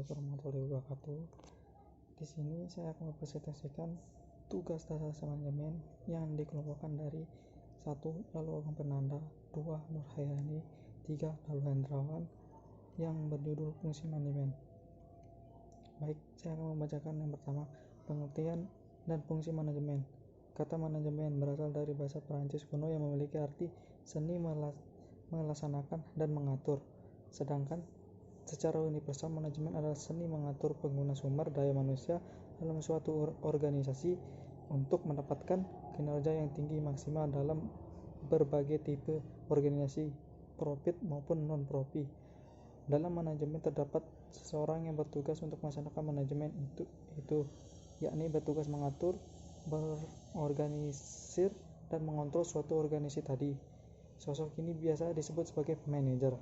Assalamualaikum warahmatullahi wabarakatuh. Di sini saya akan mempresentasikan tugas dasar manajemen yang dikelompokkan dari 1. Lalu Agung Fernanda, 2. Nur Hayani, 3. Lalu Hendrawan, yang berjudul fungsi manajemen. Baik, saya akan membacakan yang pertama, pengertian dan fungsi manajemen. Kata manajemen berasal dari bahasa Perancis kuno yang memiliki arti seni melaksanakan dan mengatur. Sedangkan secara universal, manajemen adalah seni mengatur pengguna sumber daya manusia dalam suatu organisasi untuk mendapatkan kinerja yang tinggi maksimal dalam berbagai tipe organisasi, profit maupun non-profit. Dalam manajemen terdapat seseorang yang bertugas untuk melaksanakan manajemen itu, yakni bertugas mengatur, berorganisir, dan mengontrol suatu organisasi tadi. Sosok ini biasa disebut sebagai manajer.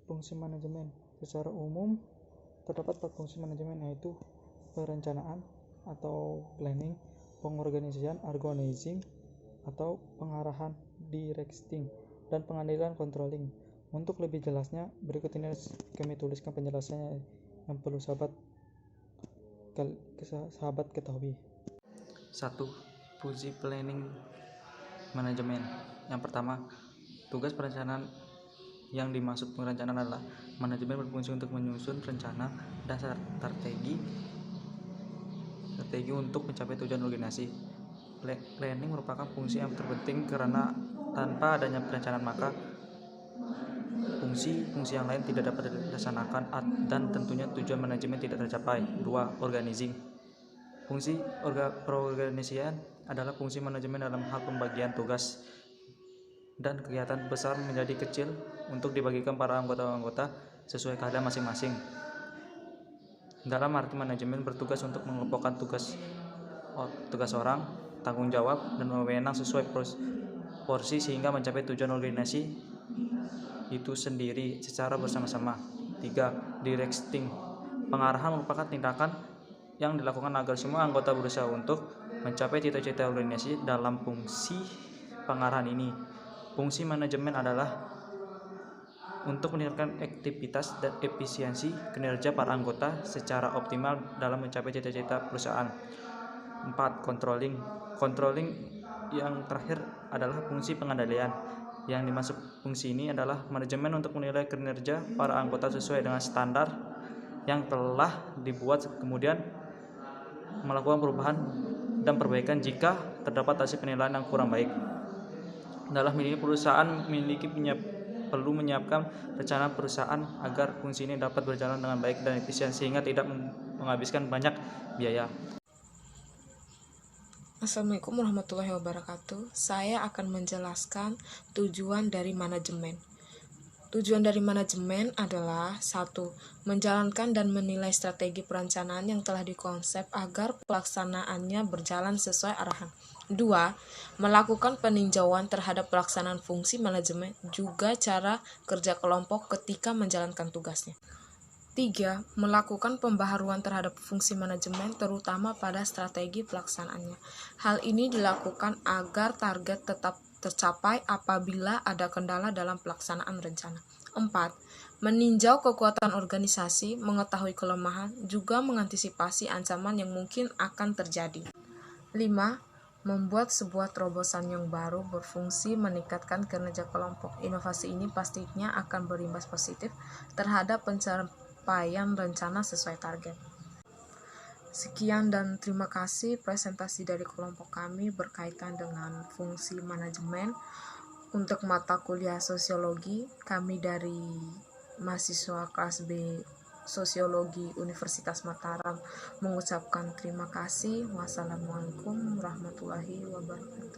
Fungsi manajemen. Secara umum, terdapat 4 fungsi manajemen, yaitu perencanaan atau planning, pengorganisasian organizing atau pengarahan directing, dan pengendalian controlling. Untuk lebih jelasnya, berikut ini kami tuliskan penjelasannya yang perlu sahabat ketahui. 1. Fungsi planning manajemen. Yang pertama, tugas perencanaan. Yang dimaksud perencanaan adalah manajemen berfungsi untuk menyusun rencana dan strategi untuk mencapai tujuan organisasi. Planning merupakan fungsi yang terpenting karena tanpa adanya perencanaan maka fungsi yang lain tidak dapat dilaksanakan dan tentunya tujuan manajemen tidak tercapai. 2. Organizing. Fungsi perorganisasian adalah fungsi manajemen dalam hal pembagian tugas dan kegiatan besar menjadi kecil untuk dibagikan para anggota sesuai keahlian masing-masing. Dalam arti manajemen bertugas untuk mengelompokkan tugas orang, tanggung jawab, dan wewenang sesuai porsi sehingga mencapai tujuan organisasi itu sendiri secara bersama-sama. 3. Directing. Pengarahan merupakan tindakan yang dilakukan agar semua anggota berusaha untuk mencapai cita-cita organisasi. Dalam fungsi pengarahan ini, fungsi manajemen adalah untuk meningkatkan aktivitas dan efisiensi kinerja para anggota secara optimal dalam mencapai cita-cita perusahaan. 4. Controlling. Yang terakhir adalah fungsi pengendalian. Yang dimaksud fungsi ini adalah manajemen untuk menilai kinerja para anggota sesuai dengan standar yang telah dibuat, kemudian melakukan perubahan dan perbaikan jika terdapat hasil penilaian yang kurang baik. Dalam ini, perusahaan perlu menyiapkan rencana perusahaan agar fungsi ini dapat berjalan dengan baik dan efisien sehingga tidak menghabiskan banyak biaya. Assalamualaikum warahmatullahi wabarakatuh. Saya akan menjelaskan tujuan dari manajemen. Tujuan dari manajemen adalah 1. Menjalankan dan menilai strategi perencanaan yang telah dikonsep agar pelaksanaannya berjalan sesuai arahan. 2. Melakukan peninjauan terhadap pelaksanaan fungsi manajemen, juga cara kerja kelompok ketika menjalankan tugasnya. 3. Melakukan pembaharuan terhadap fungsi manajemen, terutama pada strategi pelaksanaannya. Hal ini dilakukan agar target tetap tercapai apabila ada kendala dalam pelaksanaan rencana. 4. Meninjau kekuatan organisasi, mengetahui kelemahan, juga mengantisipasi ancaman yang mungkin akan terjadi. 5. Membuat sebuah terobosan yang baru berfungsi meningkatkan kinerja kelompok. Inovasi ini pastinya akan berimbas positif terhadap pencapaian rencana sesuai target. Sekian dan terima kasih presentasi dari kelompok kami berkaitan dengan fungsi manajemen. Untuk mata kuliah sosiologi, kami dari mahasiswa kelas B Sosiologi Universitas Mataram mengucapkan terima kasih. Wassalamualaikum warahmatullahi wabarakatuh.